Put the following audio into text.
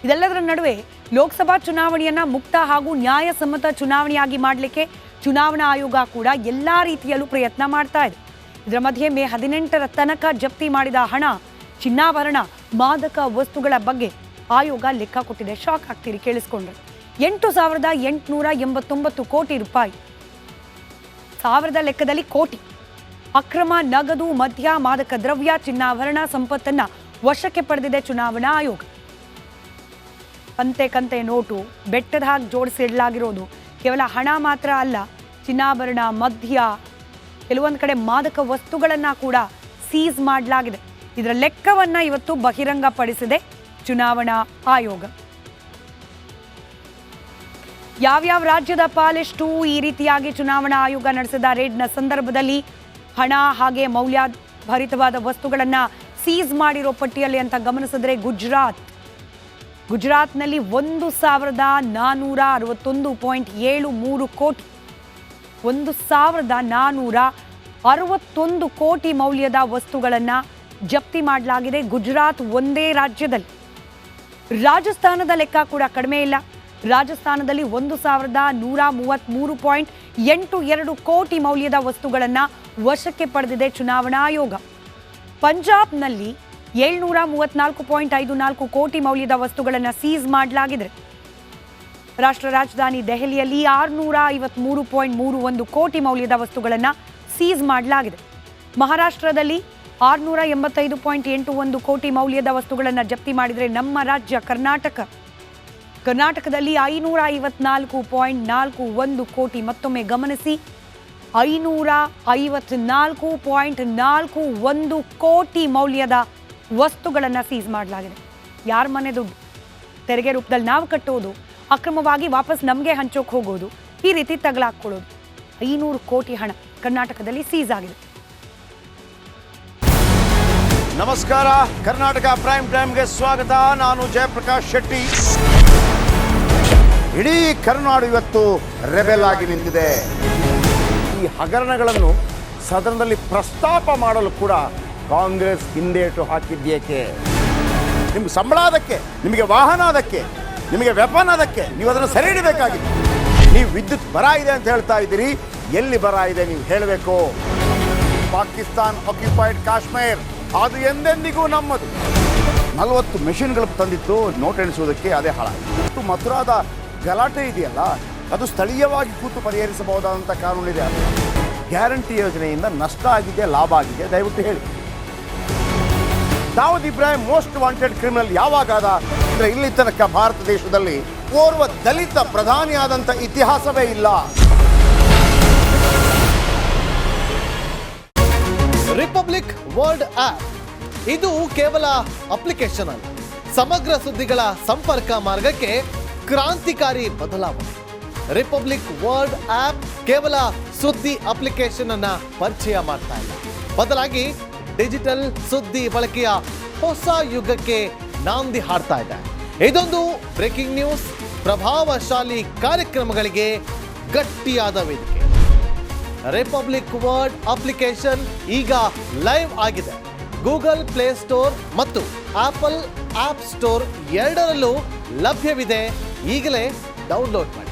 ಇದೆಲ್ಲದರ ನಡುವೆ ಲೋಕಸಭಾ ಚುನಾವಣೆಯನ್ನ ಮುಕ್ತ ಹಾಗೂ ನ್ಯಾಯಸಮ್ಮತ ಚುನಾವಣೆಯಾಗಿ ಮಾಡಲಿಕ್ಕೆ ಚುನಾವಣಾ ಆಯೋಗ ಕೂಡ ಎಲ್ಲಾ ರೀತಿಯಲ್ಲೂ ಪ್ರಯತ್ನ ಮಾಡ್ತಾ ಇದೆ. ಇದರ ಮಧ್ಯೆ ಮೇ 18ರ ತನಕ ಜಪ್ತಿ ಮಾಡಿದ ಹಣ, ಚಿನ್ನಾಭರಣ, ಮಾದಕ ವಸ್ತುಗಳ ಬಗ್ಗೆ ಆಯೋಗ ಲೆಕ್ಕ ಕೊಟ್ಟಿದೆ. ಶಾಕ್ ಆಗ್ತೀರಿ ಕೇಳಿಸ್ಕೊಂಡ್ರೆ. 8,889 ಕೋಟಿ ರೂಪಾಯಿ, ಸಾವಿರದ ಲೆಕ್ಕದಲ್ಲಿ ಕೋಟಿ ಅಕ್ರಮ ನಗದು, ಮದ್ಯ, ಮಾದಕ ದ್ರವ್ಯ, ಚಿನ್ನಾಭರಣ ಸಂಪತ್ತನ್ನ ವಶಕ್ಕೆ ಪಡೆದಿದೆ ಚುನಾವಣಾ ಆಯೋಗ. ಕಂತೆ ಕಂತೆ ನೋಟು ಬೆಟ್ಟದ ಹಾಗೆ ಜೋಡಿಸಿಡಲಾಗಿರೋದು ಕೇವಲ ಹಣ ಮಾತ್ರ ಅಲ್ಲ, ಚಿನ್ನಾಭರಣ, ಮದ್ಯ, ಕೆಲವೊಂದು ಕಡೆ ಮಾದಕ ವಸ್ತುಗಳನ್ನ ಕೂಡ ಸೀಸ್ ಮಾಡಲಾಗಿದೆ. ಇದರ ಲೆಕ್ಕವನ್ನ ಇವತ್ತು ಬಹಿರಂಗಪಡಿಸಿದೆ ಚುನಾವಣಾ ಆಯೋಗ. ಯಾವ್ಯಾವ ರಾಜ್ಯದ ಪಾಲೆಷ್ಟು ಈ ರೀತಿಯಾಗಿ ಚುನಾವಣಾ ಆಯೋಗ ನಡೆಸಿದ ರೇಡ್ನ ಸಂದರ್ಭದಲ್ಲಿ ಹಣ ಹಾಗೆ ಮೌಲ್ಯಭರಿತವಾದ ವಸ್ತುಗಳನ್ನ ಸೀಸ್ ಮಾಡಿರೋ ಪಟ್ಟಿಯಲ್ಲಿ ಅಂತ ಗಮನಿಸಿದ್ರೆ ಗುಜರಾತ್ನಲ್ಲಿ 1,461.73 ಕೋಟಿ, 1,461 ಕೋಟಿ ಮೌಲ್ಯದ ವಸ್ತುಗಳನ್ನ ಜಪ್ತಿ ಮಾಡಲಾಗಿದೆ ಗುಜರಾತ್ ಒಂದೇ ರಾಜ್ಯದಲ್ಲಿ. ರಾಜಸ್ಥಾನದ ಲೆಕ್ಕ ಕೂಡ ಕಡಿಮೆ ಇಲ್ಲ. ರಾಜಸ್ಥಾನದಲ್ಲಿ 1,133.82 ಕೋಟಿ ಮೌಲ್ಯದ ವಸ್ತುಗಳನ್ನ ವಶಕ್ಕೆ ಪಡೆದಿದೆ ಚುನಾವಣಾ ಆಯೋಗ. ಪಂಜಾಬ್ನಲ್ಲಿ 734.54 ಕೋಟಿ ಮೌಲ್ಯದ ವಸ್ತುಗಳನ್ನು ಸೀಸ್ ಮಾಡಲಾಗಿದೆ. ರಾಷ್ಟ್ರ ರಾಜಧಾನಿ ದೆಹಲಿಯಲ್ಲಿ 653.31 ಕೋಟಿ ಮೌಲ್ಯದ ವಸ್ತುಗಳನ್ನು ಸೀಸ್ ಮಾಡಲಾಗಿದೆ. ಮಹಾರಾಷ್ಟ್ರದಲ್ಲಿ 685.81 ಕೋಟಿ ಮೌಲ್ಯದ ವಸ್ತುಗಳನ್ನು ಜಪ್ತಿ ಮಾಡಿದರೆ ನಮ್ಮ ರಾಜ್ಯ ಕರ್ನಾಟಕದಲ್ಲಿ 554.41 ಕೋಟಿ, ಮತ್ತೊಮ್ಮೆ ಗಮನಿಸಿ 554.41 ಕೋಟಿ ಮೌಲ್ಯದ ವಸ್ತುಗಳನ್ನು ಸೀಸ್ ಮಾಡಲಾಗಿದೆ. ಯಾರ ಮನೆ ದುಡ್ಡು ತೆರಿಗೆ ರೂಪದಲ್ಲಿ ನಾವು ಕಟ್ಟೋದು, ಅಕ್ರಮವಾಗಿ ವಾಪಸ್ ನಮಗೆ ಹಂಚೋಕೆ ಹೋಗೋದು, ಈ ರೀತಿ ತಗಲಾಕೊಳ್ಳೋದು. 500 ಕೋಟಿ ಹಣ ಕರ್ನಾಟಕದಲ್ಲಿ ಸೀಸ್ ಆಗಿದೆ. ನಮಸ್ಕಾರ, ಕರ್ನಾಟಕ ಪ್ರೈಮ್ ಟೈಮ್ಗೆ ಸ್ವಾಗತ. ನಾನು ಜಯಪ್ರಕಾಶ್ ಶೆಟ್ಟಿ. ಇಡೀ ಕರ್ನಾಡು ಇವತ್ತು ರೆಬೆಲ್ ಆಗಿ ನಿಂತಿದೆ. ಈ ಹಗರಣಗಳನ್ನು ಸದನದಲ್ಲಿ ಪ್ರಸ್ತಾಪ ಮಾಡಲು ಕೂಡ ಕಾಂಗ್ರೆಸ್ ಹಿಂದೇಟು ಹಾಕಿದ್ದೇಕೆ? ನಿಮ್ಗೆ ಸಂಬಳ ಅದಕ್ಕೆ, ನಿಮಗೆ ವಾಹನ ಅದಕ್ಕೆ, ನಿಮಗೆ ವೆಪನ್ ಅದಕ್ಕೆ, ನೀವು ಅದನ್ನು ಸೆರೆ ಹಿಡಿಬೇಕಾಗಿತ್ತು. ನೀವು ವಿದ್ಯುತ್ ಬರ ಇದೆ ಅಂತ ಹೇಳ್ತಾ ಇದ್ದೀರಿ, ಎಲ್ಲಿ ಬರ ಇದೆ ನೀವು ಹೇಳಬೇಕು. ಪಾಕಿಸ್ತಾನ್ ಆಕ್ಯುಪೈಡ್ ಕಾಶ್ಮೀರ್ ಅದು ಎಂದೆಂದಿಗೂ ನಮ್ಮದು. 40 ಮೆಷಿನ್ಗಳು ತಂದಿತ್ತು ನೋಟ್ ಎಣಿಸುವುದಕ್ಕೆ, ಅದೇ ಹಾಳಾಯಿತು. ಮಥುರಾದ ಗಲಾಟೆ ಇದೆಯಲ್ಲ, ಅದು ಸ್ಥಳೀಯವಾಗಿ ಕೂತು ಪರಿಹರಿಸಬಹುದಾದಂಥ ಕಾನೂನಿದೆ. ಗ್ಯಾರಂಟಿ ಯೋಜನೆಯಿಂದ ನಷ್ಟ ಆಗಿದೆ, ಲಾಭ ಆಗಿದೆ, ದಯವಿಟ್ಟು ಹೇಳಿ. Dawood Ibrahim most wanted criminal ಯಾವಾಗಾದ ಅಂದರೆ ಇಲ್ಲಿ ತನಕ ಭಾರತ ದೇಶದಲ್ಲಿ ಓರ್ವ ದಲಿತ ಪ್ರಧಾನಿಯಾದಂಥ ಇತಿಹಾಸವೇ ಇಲ್ಲ. ರಿಪಬ್ಲಿಕ್ ವರ್ಲ್ಡ್ ಆಪ್ ಇದು ಕೇವಲ ಅಪ್ಲಿಕೇಶನ್ ಅಲ್ಲ, ಸಮಗ್ರ ಸುದ್ದಿಗಳ ಸಂಪರ್ಕ ಮಾರ್ಗಕ್ಕೆ ಕ್ರಾಂತಿಕಾರಿ ಬದಲಾವಣೆ. ರಿಪಬ್ಲಿಕ್ ವರ್ಲ್ಡ್ ಆಪ್ ಕೇವಲ ಸುದ್ದಿ ಅಪ್ಲಿಕೇಶನ್ ಅನ್ನ ಪರಿಚಯ ಮಾಡ್ತಾ ಇಲ್ಲ, ಬದಲಾಗಿ ಡಿಜಿಟಲ್ ಸುದ್ದಿ ಬಳಕೆಯ ಹೊಸ ಯುಗಕ್ಕೆ ನಾಂದಿ ಹಾಡ್ತಾ ಇದೆ. ಇದೊಂದು ಬ್ರೇಕಿಂಗ್ ನ್ಯೂಸ್, ಪ್ರಭಾವಶಾಲಿ ಕಾರ್ಯಕ್ರಮಗಳಿಗೆ ಗಟ್ಟಿಯಾದ ವೇದಿಕೆ. ರಿಪಬ್ಲಿಕ್ ವರ್ಲ್ಡ್ ಅಪ್ಲಿಕೇಶನ್ ಈಗ ಲೈವ್ ಆಗಿದೆ. ಗೂಗಲ್ ಪ್ಲೇ ಸ್ಟೋರ್ ಮತ್ತು ಆಪಲ್ ಆಪ್ ಸ್ಟೋರ್ ಎರಡರಲ್ಲೂ ಲಭ್ಯವಿದೆ. ಈಗಲೇ ಡೌನ್ಲೋಡ್ ಮಾಡಿ.